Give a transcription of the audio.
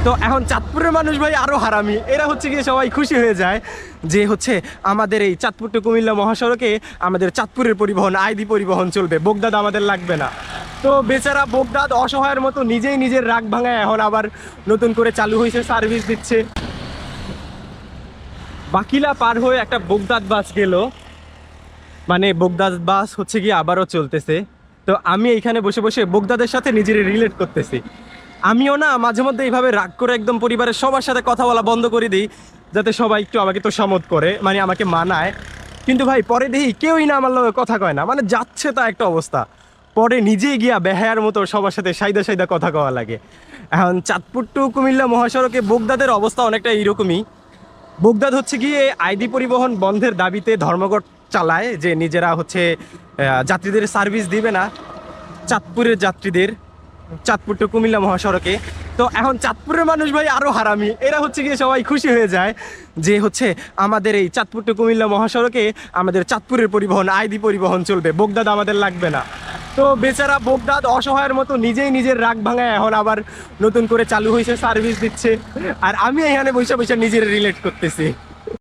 তো এখন চাঁদপুরের মানুষ ভাই আরো হারামি, এরা হচ্ছে গিয়ে সবাই খুশি হয়ে যায় যে হচ্ছে আমাদের এই চাঁদপুর টু কুমিল্লা মহাসড়কে আমাদের চাঁদপুরের পরিবহন আইডি পরিবহন চলবে, বোগদাদ আমাদের লাগবে না। তো বেচারা বোগদাদ অসহায়ের মতো নিজেই নিজের রাগ ভাঙায় এখন আবার নতুন করে চালু হয়েছে, সার্ভিস দিচ্ছে। বাকিলা পার হয়ে একটা বোগদাদ বাস গেল, মানে বোগদাদ বাস হচ্ছে গিয়ে আবারও চলতেছে। তো আমি এইখানে বসে বসে বোগদাদের সাথে নিজের রিলেট করতেছি। আমিও না মাঝে মধ্যে এইভাবে রাগ করে একদম পরিবারের সবার সাথে কথা বলা বন্ধ করে দিই, যাতে সবাই একটু আমাকে তোষামোদ করে, মানে আমাকে মানায়। কিন্তু ভাই পরে দেখি কেউই না আমার লগে কথা কয় না, মানে যাচ্ছে তা একটা অবস্থা। পরে নিজেই গিয়া বেহায়ার মতো সবার সাথে সাইদা সাইদা কথা কওয়া লাগে। এখন চাঁদপুর টু কুমিল্লা মহাসড়কে বোগদাদের অবস্থা অনেকটা এইরকমই। বোগদাদ হচ্ছে গিয়ে আইডি পরিবহন বন্ধের দাবিতে ধর্মঘট চালায়, যে নিজেরা হচ্ছে যাত্রীদের সার্ভিস দিবে না চাঁদপুরের যাত্রীদের, চাঁদপুর টু কুমিল্লা মহাসড়কে। তো এখন চাঁদপুরের মানুষ ভাই আরো হারামি, এরা হচ্ছে গিয়ে সবাই খুশি হয়ে যায় যে হচ্ছে আমাদের এই চাঁদপুর টু কুমিল্লা মহাসড়কে আমাদের চাঁদপুরের পরিবহন আইডি পরিবহন চলবে, বোগদাদ আমাদের লাগবে না। তো বেচারা বোগদাদ অসহায়ের মতো নিজেই নিজের রাগ ভাঙায় এখন আবার নতুন করে চালু হয়েছে, সার্ভিস দিচ্ছে। আর আমি এখানে বসে বসে নিজের রিলেট করতেছি।